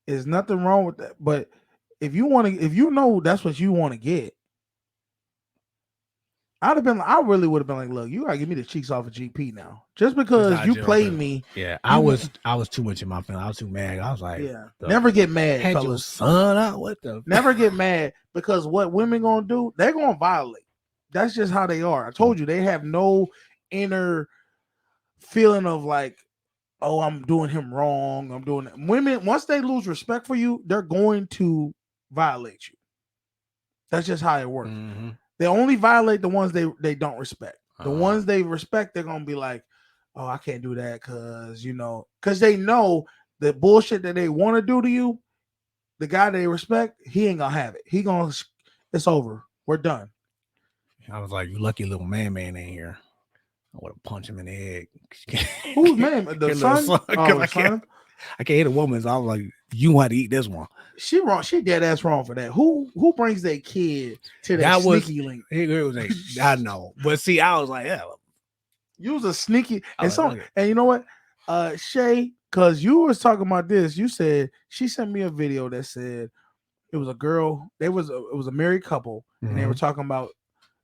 There's nothing wrong with that. But if you want to, if you know that's what you want to get, I really would have been like, look, you gotta give me the cheeks off of GP now. Just because you played me. Yeah, I was too much in my feelings. I was too mad. I was like, yeah, never get mad, had fellas. Your son out. What the never get mad, because what women gonna do, they're gonna violate. That's just how they are. I told you, they have no inner feeling of like, oh, I'm doing him wrong. I'm doing it. Women, once they lose respect for you, they're going to violate you. That's just how it works. They only violate the ones they don't respect. The ones they respect, they're gonna be like, oh, I can't do that because they know the bullshit that they want to do to you, the guy they respect, he ain't gonna have it. It's over. We're done. I was like, you lucky little man in here. I would have punched him in the head. Who's man? The son? I can't hit a woman, so I was like, you want to eat this one. She wrong. She dead ass wrong for that. Who brings their kid to that sneaky link? I know, but see, I was like, yeah, you was a sneaky and you know what, Shay, because you was talking about this. You said she sent me a video that said it was a girl. It was a married couple, and they were talking about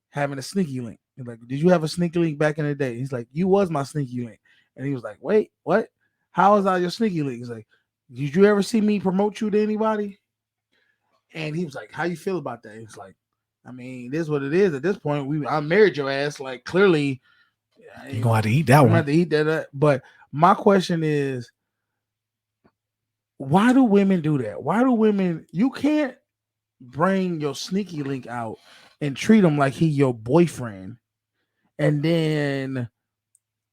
having a sneaky link. He's like, did you have a sneaky link back in the day? He's like, you was my sneaky link, and he was like, wait, what? How is that your sneaky link? He's like, did you ever see me promote you to anybody? And he was like, how you feel about that? He's like, I mean, this is what it is at this point. I married your ass. Like, clearly, you're gonna have to eat that one. I'm gonna have to eat that. But my question is, why do women do that? Why do women? You can't bring your sneaky link out and treat him like he your boyfriend, and then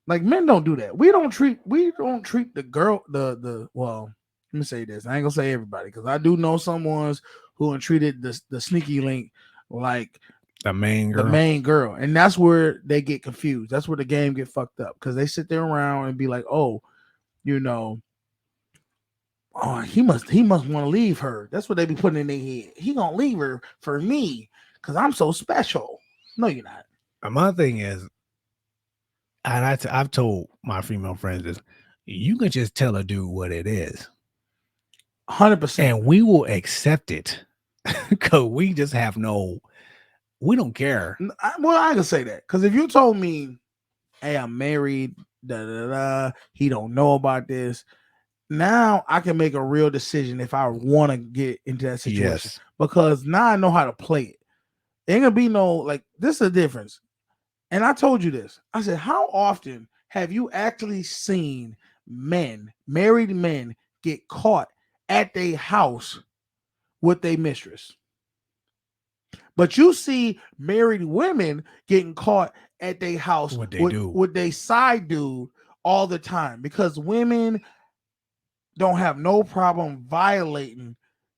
like men don't do that. We don't treat the girl the well. Let me say this. I ain't gonna say everybody because I do know someone's who treated the sneaky link like The main girl. the main girl, and that's where they get confused. That's where the game get fucked up because they sit there around and be like, oh, you know, oh, he must want to leave her. That's what they be putting in their head. He gonna leave her for me because I'm so special. No, you're not. And my thing is, and I've told my female friends this, you can just tell a dude what it is, 100%. and we will accept it because we just have we don't care. Well, I can say that because if you told me, "Hey, I'm married," he don't know about this. Now I can make a real decision if I want to get into that situation Yes. because now I know how to play it. Ain't gonna be no like this is a difference. And I told you this. I said, how often have you actually seen married men, get caught at their house with their mistress? But you see married women getting caught at their house with their side dude all the time because women don't have no problem violating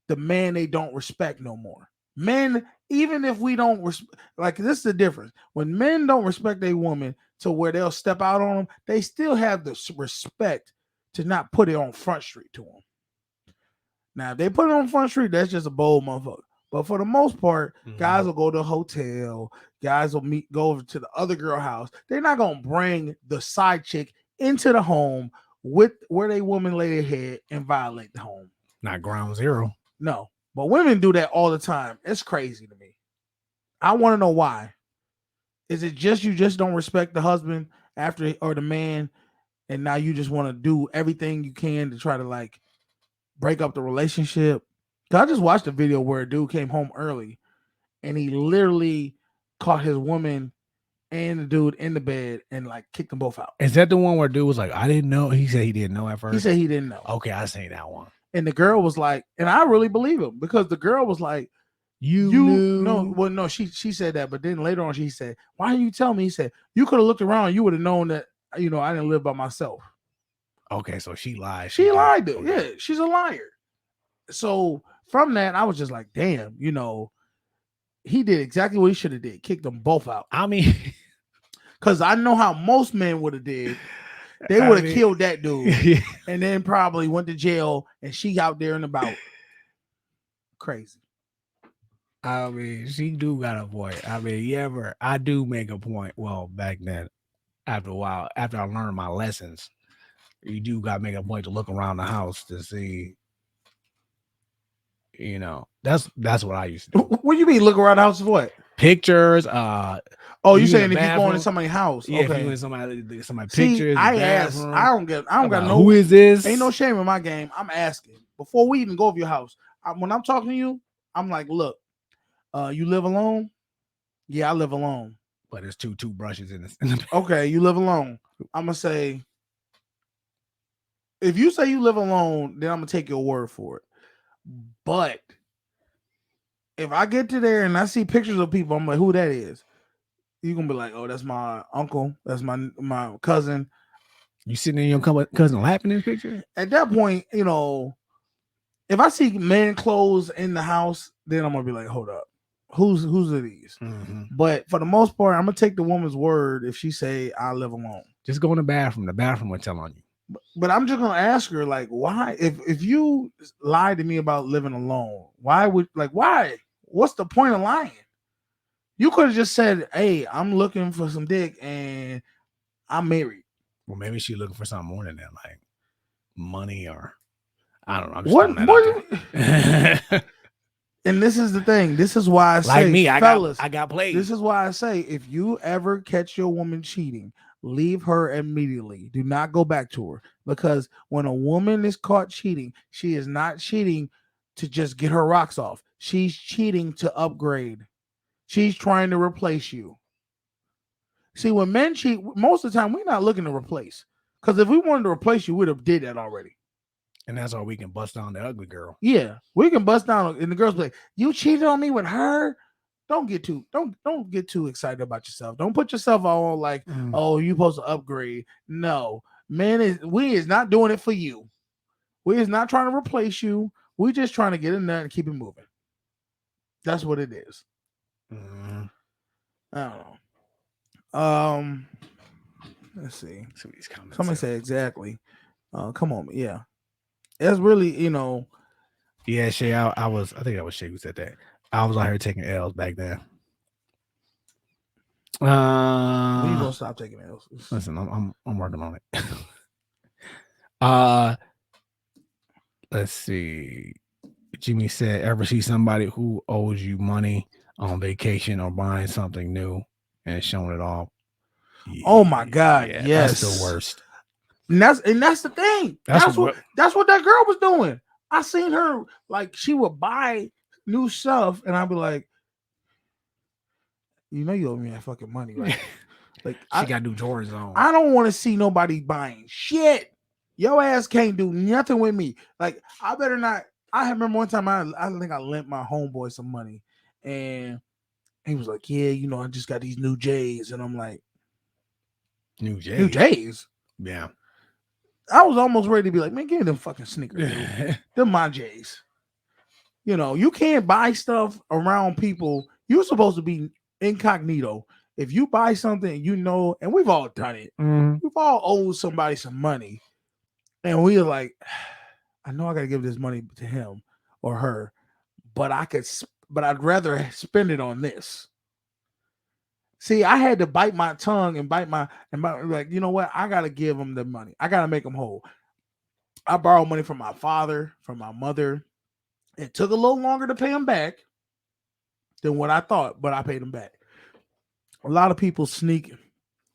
the man they don't respect no more. Men, even if we don't like this is the difference. When men don't respect a woman to where they'll step out on them, they still have the respect to not put it on Front Street to them. Now, if they put it on Front Street, that's just a bold motherfucker. But for the most part, guys will go to a hotel. Guys will go over to the other girl house. They're not gonna bring the side chick into the home with where they woman lay their head and violate the home. Not ground zero. No, but women do that all the time. It's crazy to me. I want to know why. Is it just you just don't respect the husband after or the man, and now you just want to do everything you can to try to like break up the relationship? I just watched a video where a dude came home early and he literally caught his woman and the dude in the bed and like kicked them both out. Is that the one where dude was like, I didn't know? He said he didn't know at first. He said he didn't know. Okay, I seen that one. And the girl was like, and I really believe him because the girl was like, you knew? No, she said that, but then later on she said, why didn't you tell me? He said, you could have looked around, you would have known that, I didn't live by myself. Okay, so she lied. She lied. Okay. Yeah, she's a liar. So from that, I was just like, damn, he did exactly what he should have did. Kicked them both out. I mean, because I know how most men would have did. They would have killed that dude and then probably went to jail and she out there and about. Crazy. I mean, she do got a point. I mean, I do make a point. Well, back then, after a while, after I learned my lessons, you do got to make a point to look around the house to see. That's what I used to do. What do you mean look around the house for what? Pictures. Oh, you saying if you going to somebody's house? Yeah, okay. If you in somebody pictures. I asked. I don't got no. Who is this? Ain't no shame in my game. I'm asking before we even go over your house. When I'm talking to you, I'm like, look, you live alone? Yeah, I live alone. But there's two brushes in this. Okay, you live alone. I'm gonna say, if you say you live alone, then I'm gonna take your word for it. But if I get to there and I see pictures of people, I'm like, who that is? You're gonna be like, oh, that's my uncle, that's my cousin. You sitting in your cousin lap in this picture? At that point, if I see men clothes in the house, then I'm gonna be like, hold up, who's are these? Mm-hmm. But for the most part, I'm gonna take the woman's word if she say I live alone. Just go in the bathroom. The bathroom will tell on you. But I'm just gonna ask her, like, why? If you lied to me about living alone, why? What's the point of lying? You could have just said, "Hey, I'm looking for some dick and I'm married." Well, maybe she's looking for something more than that, like money or I don't know. I'm just And this is the thing. This is why I say, like me, fellas, I got played. This is why I say, if you ever catch your woman cheating, leave her immediately. Do not go back to her, because when a woman is caught cheating, she is not cheating to just get her rocks off. She's cheating to upgrade. She's trying to replace you. See, when men cheat, most of the time we're not looking to replace. Because if we wanted to replace you, we'd have did that already. And that's all we can bust down the ugly girl. Yeah, we can bust down, and the girls be like, "You cheated on me with her." Don't get too excited about yourself. Don't put yourself on like, oh, you supposed to upgrade. No, man, we is not doing it for you. We is not trying to replace you. We just trying to get in there and keep it moving. That's what it is. Mm. I don't know. Let's see. See what these comments Somebody say. say exactly. Come on, yeah. That's really, Yeah, Shay. I think that was Shay who said that. I was out here taking L's back then. when you gonna stop taking L's? Listen, I'm working on it. Let's see. Jimmy said, ever see somebody who owes you money on vacation or buying something new and showing it off? Oh my God, yeah, yes. That's the worst. And that's the thing. That's what that girl was doing. I seen her, like, she would buy new stuff, and I'd be like, you know, you owe me that fucking money, right? Like, she got new Jordans on. I don't want to see nobody buying shit. Your ass can't do nothing with me. Like, I better not. I remember one time I think I lent my homeboy some money, and he was like, "Yeah, you know, I just got these new J's," and I'm like, "New J's? New J's? Yeah." I was almost ready to be like, "Man, give me them fucking sneakers, dude. They're my J's." You know, you can't buy stuff around people. You're supposed to be incognito. If you buy something, you know, and we've all done it. We've all owed somebody some money, and we're like, I know I got to give this money to him or her, but I'd rather spend it on this. See, I had to bite my tongue and like, you know what? I got to give them the money. I got to make them whole. I borrowed money from my father, from my mother. It took a little longer to pay them back than what I thought, but I paid them back. A lot of people sneak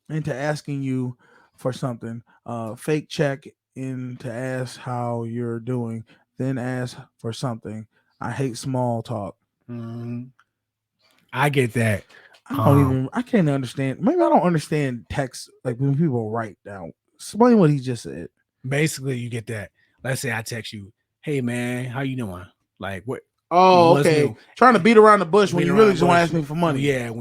into asking you for something, fake check in to ask how you're doing, then ask for something. I hate small talk. I get that. I can't understand. Maybe I don't understand text, like when people write down. Explain what he just said. Basically, you get that. Let's say I text you, "Hey man, how you doing?" Like, what? Oh, okay. New? Trying to beat around the bush when you really just want to ask me for money. Yeah,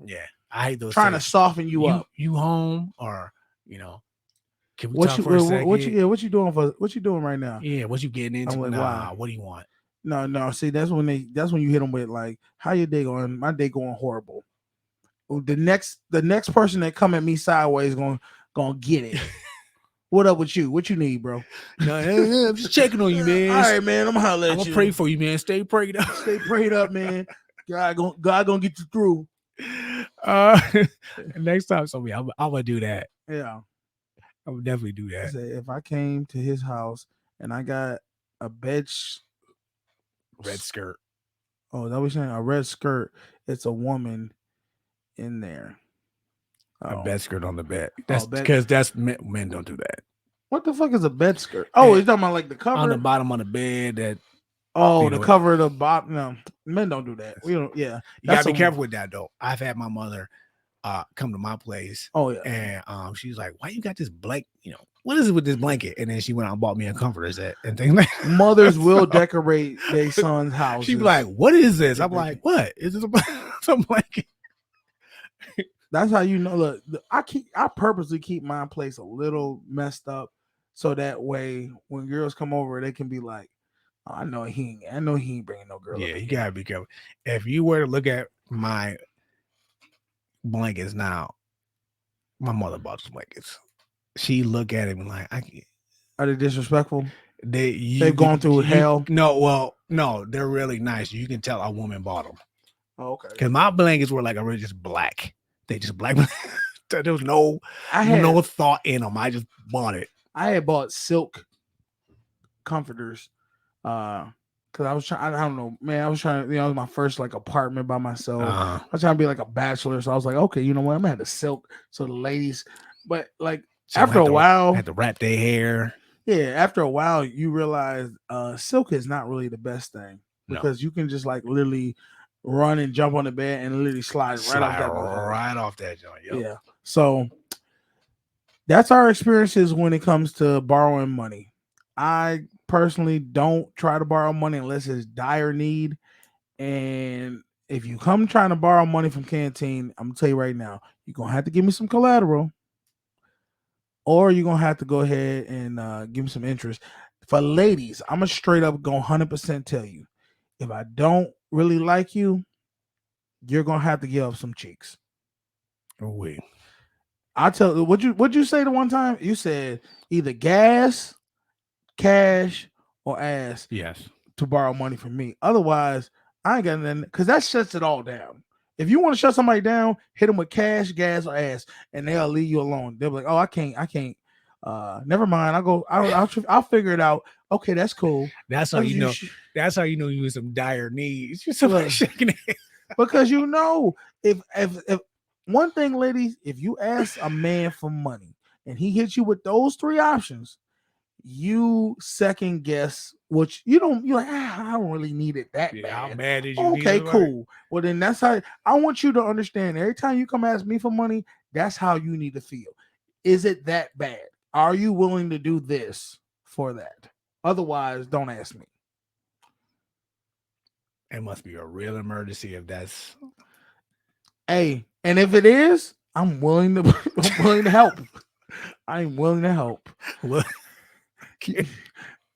yeah. I hate those. Trying to soften you up. You home, or you know? Can we talk for a second? What you doing what you doing right now? Yeah, what you getting into? Like, nah, what do you want? No. See, that's when you hit them with like, how your day going? My day going horrible. The next person that come at me sideways gonna get it. What up with you? What you need, bro? No, I'm just checking on you, man. All right, man. I'm gonna holler at you. I'm gonna pray for you, man. Stay prayed up. Stay prayed up, man. God gonna get you through. Next time, I'm gonna do that. Yeah, I would definitely do that. Say, if I came to his house and I got a red skirt. Oh, that was saying a red skirt. It's a woman in there. A bed skirt on the bed. That's because that's men don't do that. What the fuck is a bed skirt? Oh, it's talking about like the cover on the bottom of the bed. That the cover of the bottom. No, men don't do that. We don't. Yeah, you gotta be careful with that though. I've had my mother come to my place. Oh yeah, and she's like, "Why you got this blanket? You know, what is it with this blanket?" And then she went out and bought me a comforter set and things like that. Mothers will decorate their son's house. She'd be like, "What is this?" I'm like, "What is this? Some blanket?" That's how you know. Look, I purposely keep my place a little messed up so that way when girls come over, they can be like, oh, I know he ain't bringing no girl. Yeah, you gotta be careful. If you were to look at my blankets now, my mother bought those blankets. She look at it and like, are they disrespectful? They've gone through hell. No, they're really nice. You can tell a woman bought them. Oh, okay. Because my blankets were like already just black. They just black. There was no thought in them. I just bought it. I had bought silk comforters because I was trying. I don't know, man. I was trying. It was my first like apartment by myself. I was trying to be like a bachelor, so I was like, okay, you know what? I'm gonna have the silk so the ladies. But like after a while, had to wrap their hair. Yeah, after a while, you realize silk is not really the best thing because you can just like literally run and jump on the bed and literally slide right off that joint. Yep. Yeah. So That's our experiences when it comes to borrowing money. I personally don't try to borrow money unless it's dire need. And if you come trying to borrow money from Canteen, I'm gonna tell you right now, you're gonna have to give me some collateral, or you're gonna have to go ahead and give me some interest. For ladies, I'm gonna straight up go 100% tell you, if I don't really like you, you're gonna have to give up some cheeks. Oh wait. I tell what'd you say the one time? You said either gas, cash, or ass Yes. to borrow money from me. Otherwise, I ain't got nothing, because that shuts it all down. If you want to shut somebody down, hit them with cash, gas, or ass, and they'll leave you alone. They'll be like, "Oh, I can't. Never mind. I'll figure it out. Okay, that's cool." That's how you know. That's how you know you in some dire needs. You're somebody shaking it. Because you know, if one thing, ladies, if you ask a man for money and he hits you with those three options, you second guess, which you're like, I don't really need it that bad. How bad is you? Okay, cool. Well, then that's how I want you to understand. Every time you come ask me for money, that's how you need to feel. Is it that bad? Are you willing to do this for that? Otherwise, don't ask me. It must be a real emergency if that's. Hey, and if it is, I'm willing to help. I'm willing to help.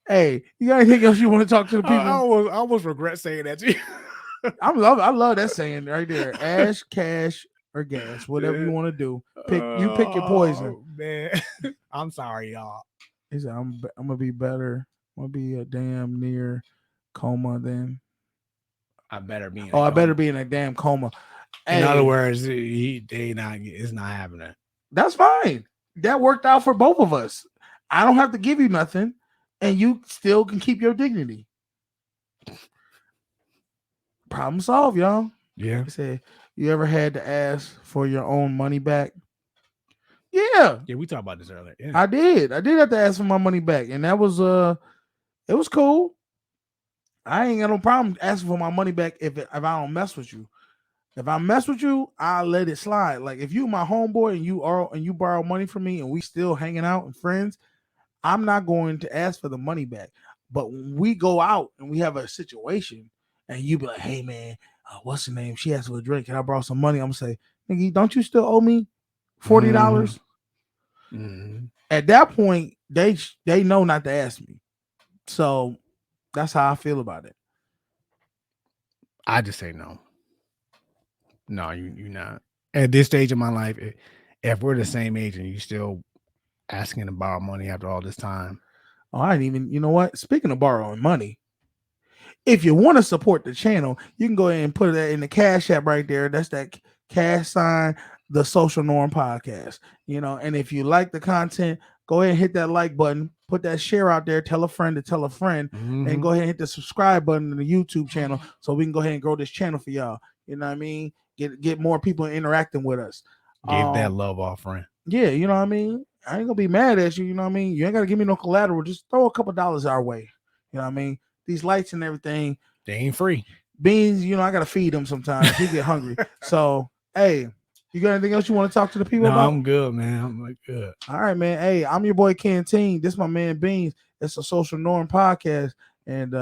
Hey, you got anything else you want to talk to the people? I almost regret saying that to you. I love that saying right there. Ash, cash, or gas, whatever you want to do. Pick your poison. Man, I'm sorry, y'all. He said, I'm gonna be better. I'm gonna be a damn near coma then. I better be. I better be in a damn coma. In other words, it's not happening. That's fine. That worked out for both of us. I don't have to give you nothing, and you still can keep your dignity. Problem solved, y'all. Yeah. He said, you ever had to ask for your own money back? Yeah. Yeah, we talked about this earlier. Yeah. I did have to ask for my money back, and that was it was cool. I ain't got no problem asking for my money back if I don't mess with you. If I mess with you, I'll let it slide. Like if you my homeboy and you borrow money from me and we still hanging out and friends, I'm not going to ask for the money back. But when we go out and we have a situation and you be like, hey man, what's her name? She asked for a drink. Can I borrow some money? I'm gonna say, nigga, don't you still owe me $40? Mm-hmm. At that point, they know not to ask me. So that's how I feel about it. I just say no. No, you're not. At this stage of my life, if we're the same age and you still asking to borrow money after all this time. Oh, I didn't even, you know what? Speaking of borrowing money, if you want to support the channel, you can go ahead and put that in the Cash App right there. That's that cash sign, the Social Norm Podcast. You know, and if you like the content, go ahead and hit that like button, put that share out there, tell a friend to tell a friend, and go ahead and hit the subscribe button to the YouTube channel so we can go ahead and grow this channel for y'all. You know what I mean? Get more people interacting with us. Give that love offering. Yeah, you know what I mean? I ain't gonna be mad at you, you know what I mean? You ain't gotta give me no collateral. Just throw a couple dollars our way. You know what I mean? These lights and everything. They ain't free. Beans, you know, I gotta feed them sometimes. He get hungry. So, hey, you got anything else you want to talk to the people about? I'm good, man. I'm good. All right, man. Hey, I'm your boy Canteen. This is my man Beans. It's a Social Norm Podcast. And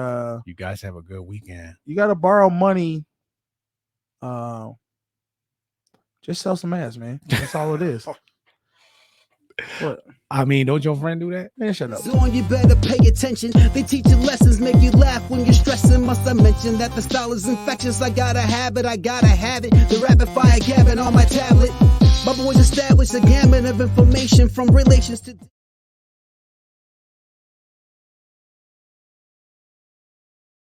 you guys have a good weekend. You gotta borrow money. Just sell some ass, man. That's all it is. What? I mean, don't your friend do that? Man, shut up. So you better pay attention. They teach you lessons, make you laugh when you're stressing. Must I mention that the style is infectious? I gotta have it. The rapid fire gabbing on my tablet. My boys established a gamut of information from relations to